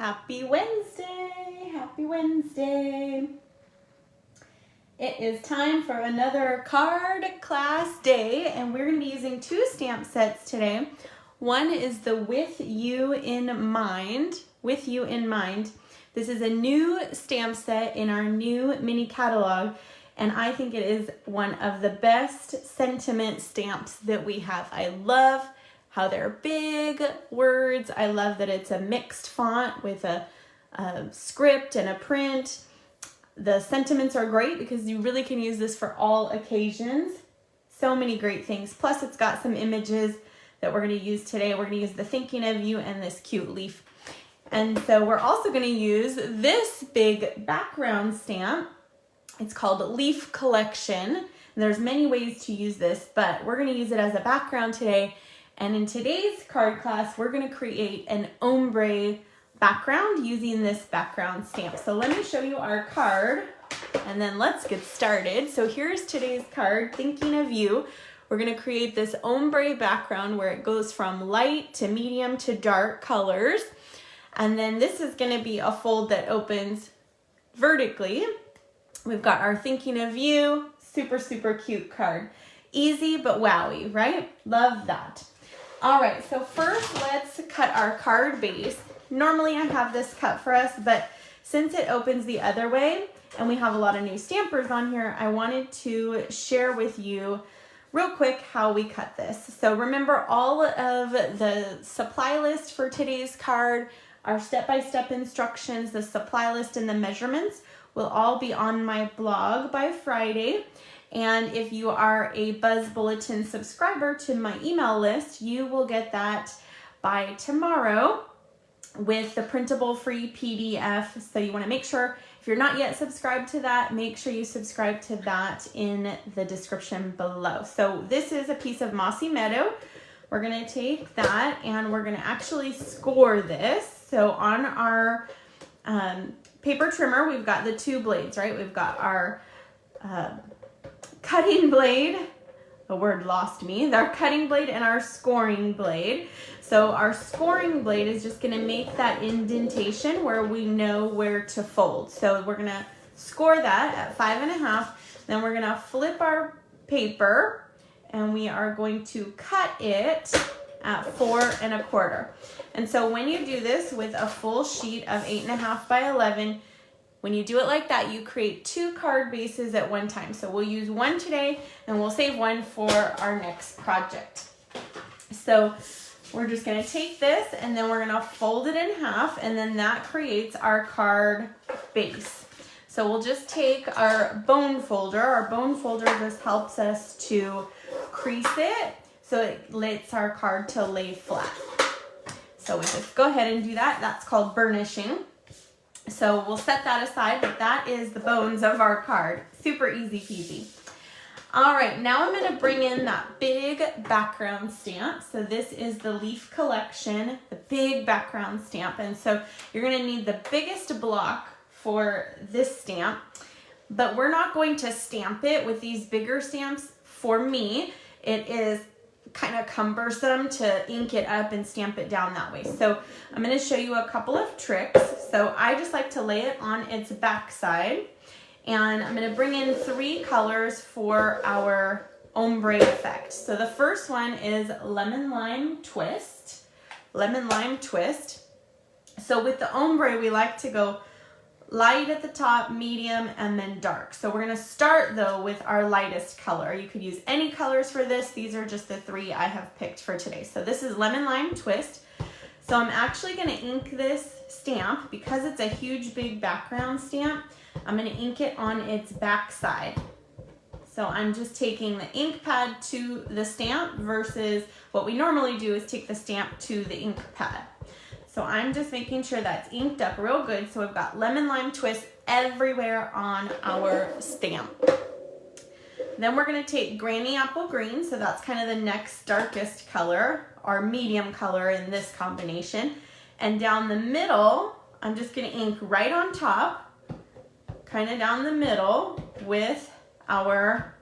Happy Wednesday, happy Wednesday. It is time for another card class day, and we're going to be using two stamp sets today. One is the With You in Mind. This is a new stamp set in our new mini catalog, and I think it is one of the best sentiment stamps that we have. I love how they're big words. I love that it's a mixed font with a script and a print. The sentiments are great because you really can use this for all occasions. So many great things. Plus it's got some images that we're going to use today. We're going to use the thinking of you and this cute leaf. And so we're also going to use this big background stamp. It's called Leaf Collection. And there's many ways to use this, but we're going to use it as a background today. And in today's card class, we're going to create an ombre background using this background stamp. So let me show you our card and then let's get started. So here's today's card, Thinking of You. We're going to create this ombre background where it goes from light to medium to dark colors. And then this is going to be a fold that opens vertically. We've got our Thinking of You, super, super cute card. Easy but wowy, right? Love that. All right, so first let's cut our card base. Normally I have this cut for us, but since it opens the other way and we have a lot of new stampers on here, I wanted to share with you real quick how we cut this. So remember, all of the supply list for today's card, our step-by-step instructions, the supply list and the measurements will all be on my blog by Friday. And if you are a Buzz Bulletin subscriber to my email list, you will get that by tomorrow with the printable free PDF. So you want to make sure, if you're not yet subscribed to that, make sure you subscribe to that in the description below. So this is a piece of Mossy Meadow. We're going to take that and we're going to actually score this. So on our paper trimmer, we've got the two blades, right? We've got our cutting blade, the word lost me, our cutting blade and our scoring blade. So our scoring blade is just going to make that indentation where we know where to fold. So we're going to score that at 5.5. Then we're going to flip our paper and we are going to cut it at 4.25. And so when you do this with a full sheet of 8.5 by 11, when you do it like that, you create two card bases at one time. So we'll use one today and we'll save one for our next project. So we're just going to take this and then we're going to fold it in half, and then that creates our card base. So we'll just take our bone folder. Our bone folder just helps us to crease it so it lets our card to lay flat. So we just go ahead and do that. That's called burnishing. So we'll set that aside, but that is the bones of our card. Super easy peasy. All right, now I'm going to bring in that big background stamp. So this is the Leaf Collection, the big background stamp. And so you're going to need the biggest block for this stamp, but we're not going to stamp it with these bigger stamps. For me, it is kind of cumbersome to ink it up and stamp it down that way. So I'm going to show you a couple of tricks. So I just like to lay it on its back side, and I'm going to bring in 3 colors for our ombre effect. So the first one is Lemon Lime Twist. Lemon Lime Twist. So with the ombre, we like to go light at the top, medium, and then dark. So we're going to start though with our lightest color. You could use any colors for this. These are just the 3 I have picked for today. So this is Lemon Lime Twist. So I'm actually going to ink this stamp because it's a huge big background stamp. I'm going to ink it on its back side. So I'm just taking the ink pad to the stamp versus what we normally do is take the stamp to the ink pad. So I'm just making sure that's inked up real good. So we've got Lemon Lime Twist everywhere on our stamp. Then we're going to take Granny Apple Green. So that's kind of the next darkest color or medium color in this combination. And down the middle, I'm just going to ink right on top, kind of down the middle with our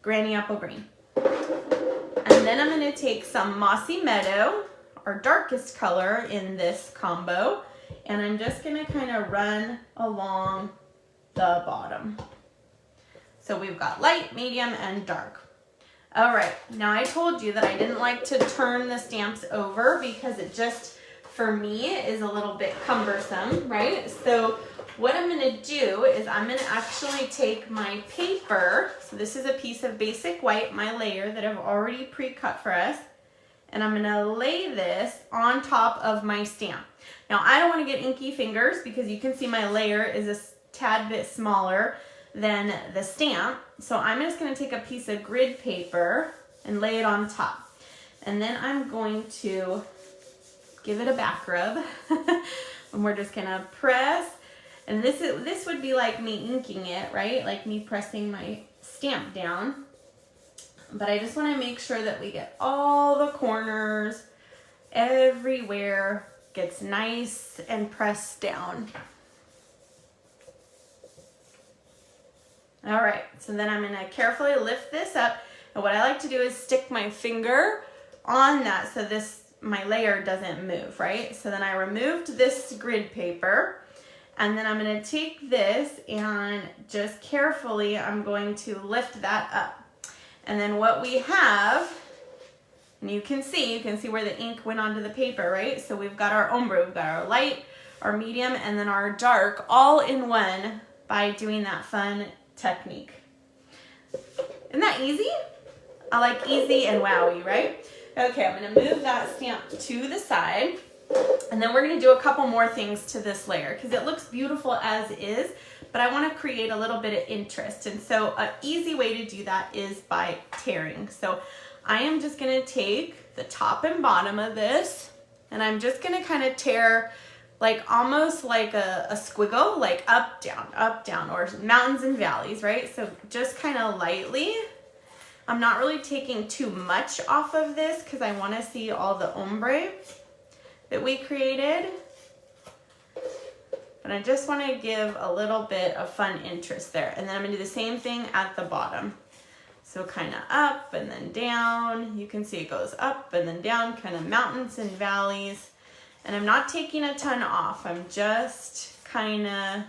Granny Apple Green. And then I'm going to take some Mossy Meadow, our darkest color in this combo, and I'm just gonna kind of run along the bottom. So we've got light, medium, and dark. All right, now I told you that I didn't like to turn the stamps over because it just, for me, is a little bit cumbersome, right? So what I'm gonna do is I'm gonna actually take my paper, so this is a piece of basic white, my layer that I've already pre-cut for us, and I'm gonna lay this on top of my stamp. Now I don't wanna get inky fingers because you can see my layer is a tad bit smaller than the stamp. So I'm just gonna take a piece of grid paper and lay it on top. And then I'm going to give it a back rub. And we're just gonna press. And this would be like me inking it, right? Like me pressing my stamp down. But I just wanna make sure that we get all the corners, everywhere gets nice and pressed down. All right, so then I'm gonna carefully lift this up. And what I like to do is stick my finger on that so my layer doesn't move, right? So then I removed this grid paper, and then I'm gonna take this and just carefully, I'm going to lift that up. And then what we have, and you can see where the ink went onto the paper, right? So we've got our ombre, we've got our light, our medium, and then our dark all in one by doing that fun technique. Isn't that easy? I like easy and wowy, right? Okay, I'm gonna move that stamp to the side, and then we're gonna do a couple more things to this layer because it looks beautiful as is, but I wanna create a little bit of interest. And so an easy way to do that is by tearing. So I am just gonna take the top and bottom of this, and I'm just gonna kind of tear like almost like a squiggle, like up, down, or mountains and valleys, right? So just kind of lightly. I'm not really taking too much off of this because I want to see all the ombre that we created. But I just want to give a little bit of fun interest there. And then I'm going to do the same thing at the bottom. So kind of up and then down. You can see it goes up and then down, kind of mountains and valleys. And I'm not taking a ton off. I'm just kind of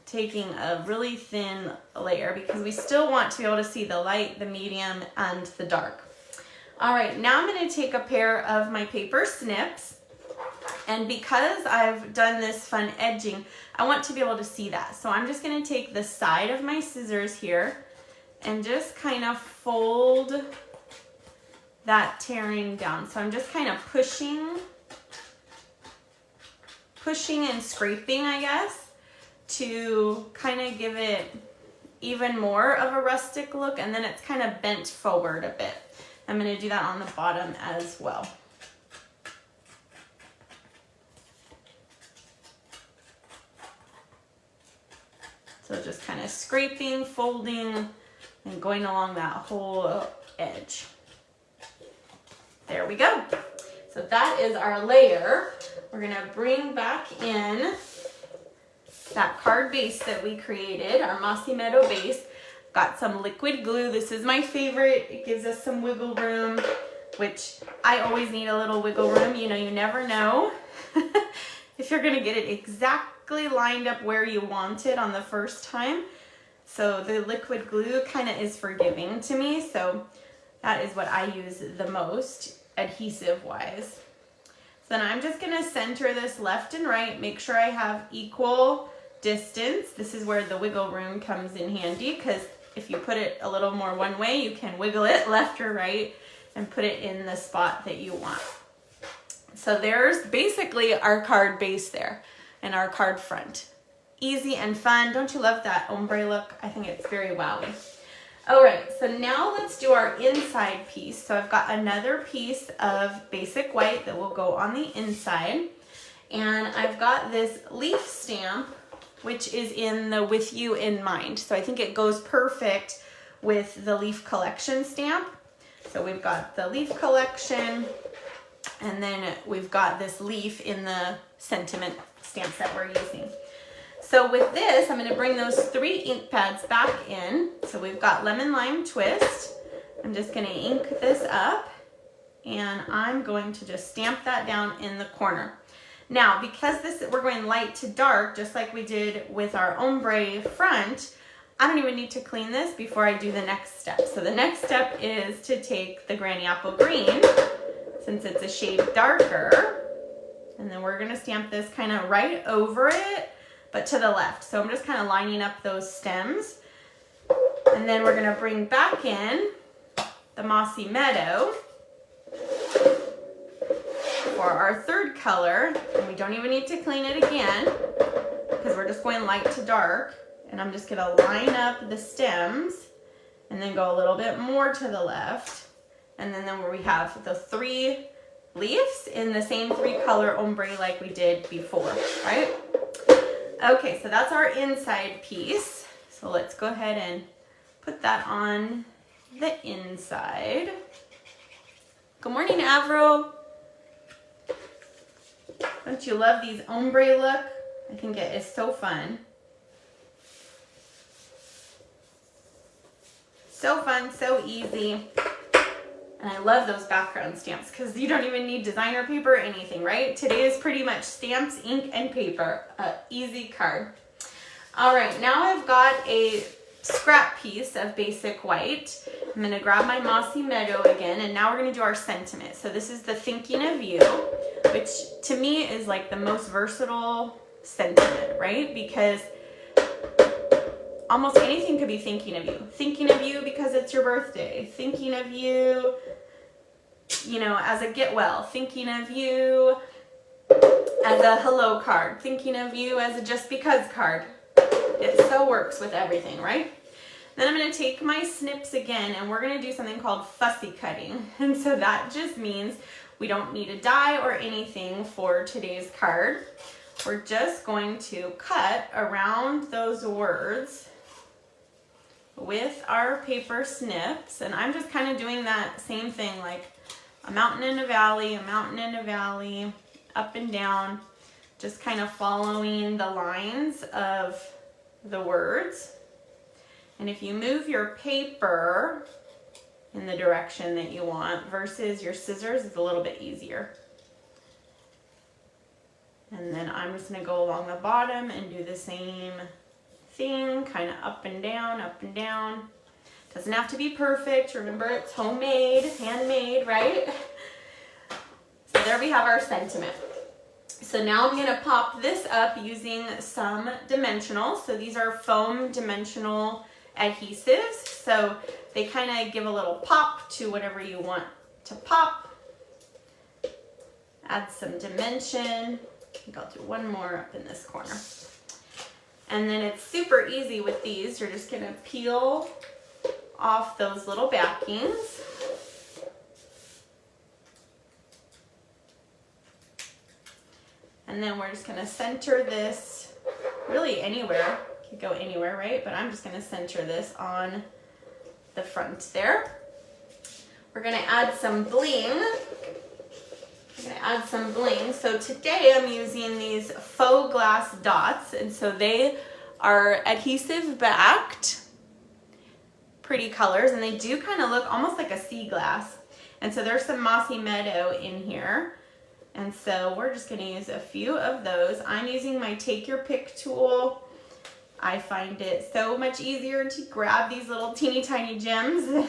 taking a really thin layer because we still want to be able to see the light, the medium, and the dark. All right, now I'm going to take a pair of my paper snips. And because I've done this fun edging, I want to be able to see that. So I'm just going to take the side of my scissors here and just kind of fold that tearing down. So I'm just kind of pushing and scraping, I guess, to kind of give it even more of a rustic look, and then it's kind of bent forward a bit. I'm going to do that on the bottom as well. So just kind of scraping, folding, and going along that whole edge. There we go. So that is our layer. We're gonna bring back in that card base that we created, our Mossy Meadow base. Got some liquid glue. This is my favorite. It gives us some wiggle room, which I always need a little wiggle room. You know, you never know if you're gonna get it exactly lined up where you want it on the first time. So the liquid glue kind of is forgiving to me. So that is what I use the most adhesive wise. So then I'm just gonna center this left and right, make sure I have equal distance. This is where the wiggle room comes in handy, because if you put it a little more one way, you can wiggle it left or right and put it in the spot that you want. So there's basically our card base there and our card front. Easy and fun. Don't you love that ombre look? I think it's very wowy. All right, so now let's do our inside piece. So I've got another piece of basic white that will go on the inside. And I've got this leaf stamp, which is in the With You in Mind. So I think it goes perfect with the leaf collection stamp. So we've got the leaf collection, and then we've got this leaf in the sentiment stamps that we're using. So with this, I'm going to bring those 3 ink pads back in. So we've got Lemon Lime Twist. I'm just going to ink this up. and I'm going to just stamp that down in the corner. Now, because we're going light to dark, just like we did with our ombre front, I don't even need to clean this before I do the next step. So the next step is to take the Granny Apple Green, since it's a shade darker, and then we're gonna stamp this kind of right over it, but to the left. So I'm just kind of lining up those stems. And then we're gonna bring back in the Mossy Meadow for our third color. And we don't even need to clean it again because we're just going light to dark. And I'm just gonna line up the stems and then go a little bit more to the left. And then where we have the 3 leaves in the same 3-color ombre like we did before, right? Okay, so that's our inside piece. So let's go ahead and put that on the inside. Good morning, Avril. Don't you love these ombre look? I think it is so fun. So fun, so easy. And I love those background stamps because you don't even need designer paper or anything, right? Today is pretty much stamps, ink, and paper. Easy card. All right, now I've got a scrap piece of basic white. I'm gonna grab my Mossy Meadow again, and now we're gonna do our sentiment. So this is the Thinking of You, which to me is like the most versatile sentiment, right? Because almost anything could be thinking of you. Thinking of you because it's your birthday. Thinking of you, you know, as a get well. Thinking of you as a hello card. Thinking of you as a just because card. It so works with everything, right? Then I'm going to take my snips again, and we're going to do something called fussy cutting. And so that just means we don't need a die or anything for today's card. We're just going to cut around those words with our paper snips. And I'm just kind of doing that same thing, like a mountain and a valley, a mountain and a valley, up and down, just kind of following the lines of the words. And if you move your paper in the direction that you want versus your scissors, it's a little bit easier. And then I'm just going to go along the bottom and do the same thing, kind of up and down, up and down. Doesn't have to be perfect. Remember, it's homemade, handmade, right? So there we have our sentiment. So now I'm going to pop this up using some dimensionals. So these are foam dimensional adhesives. So they kind of give a little pop to whatever you want to pop. Add some dimension. I think I'll do one more up in this corner. And then it's super easy with these. You're just going to peel off those little backings. And then we're just going to center this really anywhere. Could go anywhere, right? But I'm just going to center this on the front there. We're going to add some bling. I'm going to add some bling. So today I'm using these faux glass dots, and so they are adhesive backed, pretty colors, and they do kind of look almost like a sea glass. And so there's some Mossy Meadow in here. And so we're just going to use a few of those. I'm using my Take Your Pick tool. I find it so much easier to grab these little teeny tiny gems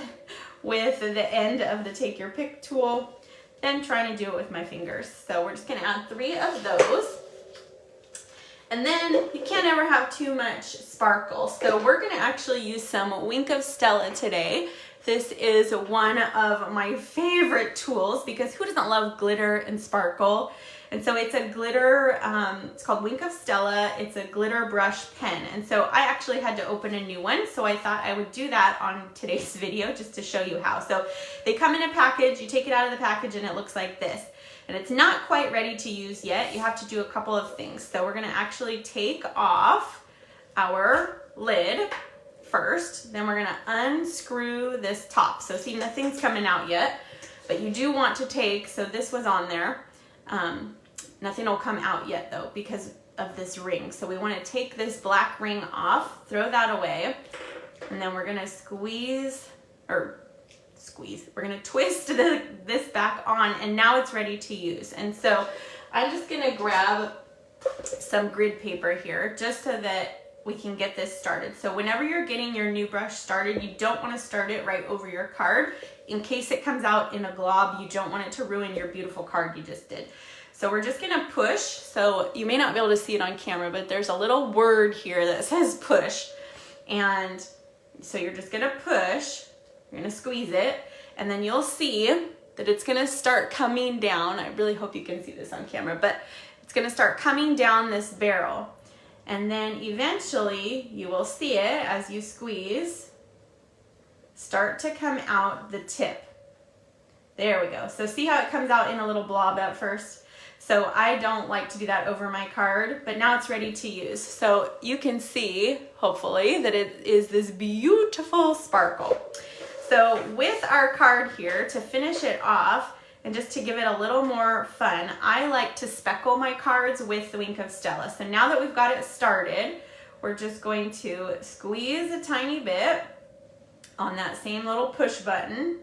with the end of the Take Your Pick tool than trying to do it with my fingers. So we're just going to add 3 of those. And then you can't ever have too much sparkle. So we're going to actually use some Wink of Stella today. This is one of my favorite tools because who doesn't love glitter and sparkle? And so it's a glitter, it's called Wink of Stella. It's a glitter brush pen. And so I actually had to open a new one. So I thought I would do that on today's video just to show you how. So they come in a package, you take it out of the package and it looks like this. And it's not quite ready to use yet. You have to do a couple of things. So we're gonna actually take off our lid first, then we're gonna unscrew this top. So see, nothing's coming out yet, but you do want to take, so this was on there. Nothing will come out yet though because of this ring. So we wanna take this black ring off, throw that away, and then we're gonna squeeze, or squeeze. We're gonna twist this back on, and now it's ready to use. And so I'm just gonna grab some grid paper here just so that we can get this started. So whenever you're getting your new brush started, you don't want to start it right over your card. In case it comes out in a glob, you don't want it to ruin your beautiful card you just did. So we're just gonna push. So you may not be able to see it on camera, but there's a little word here that says push. And so you're just gonna push, you're gonna squeeze it, and then you'll see that it's gonna start coming down. I really hope you can see this on camera, but it's gonna start coming down this barrel. And then eventually you will see it as you squeeze, start to come out the tip. There we go. So see how it comes out in a little blob at first? So I don't like to do that over my card, but now it's ready to use. So you can see, hopefully, that it is this beautiful sparkle. So with our card here, to finish it off, and just to give it a little more fun, I like to speckle my cards with the Wink of Stella. So now that we've got it started, we're just going to squeeze a tiny bit on that same little push button.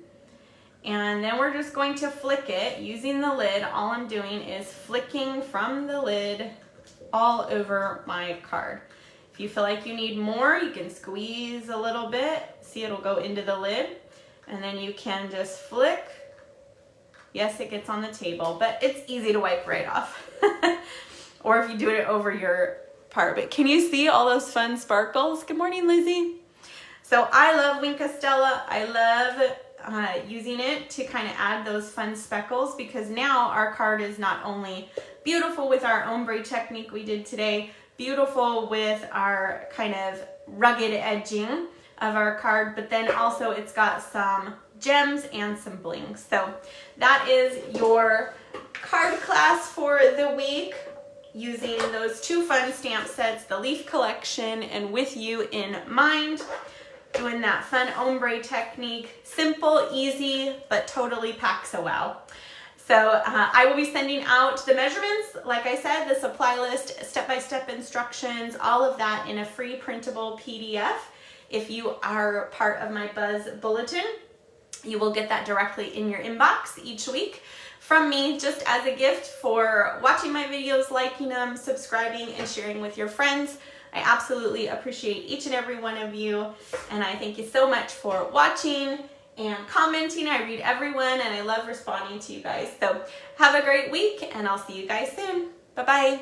And then we're just going to flick it using the lid. All I'm doing is flicking from the lid all over my card. If you feel like you need more, you can squeeze a little bit. See, it'll go into the lid. And then you can just flick. Yes, it gets on the table, but it's easy to wipe right off. Or if you do it over your part. But can you see all those fun sparkles? Good morning, Lizzie. So I love Wink of Stella. I love using it to kind of add those fun speckles, because now our card is not only beautiful with our ombre technique we did today, beautiful with our kind of rugged edging of our card, but then also it's got some gems and some bling. So that is your card class for the week, using those two fun stamp sets, the leaf collection, and with you in mind, doing that fun ombre technique. Simple, easy, but totally packs a wow. So I will be sending out the measurements, like I said, the supply list, step-by-step instructions, all of that in a free printable PDF. If you are part of my Buzz Bulletin, you will get that directly in your inbox each week from me, just as a gift for watching my videos, liking them, subscribing, and sharing with your friends. I absolutely appreciate each and every one of you, and I thank you so much for watching and commenting. I read everyone, and I love responding to you guys. So have a great week, and I'll see you guys soon. Bye-bye.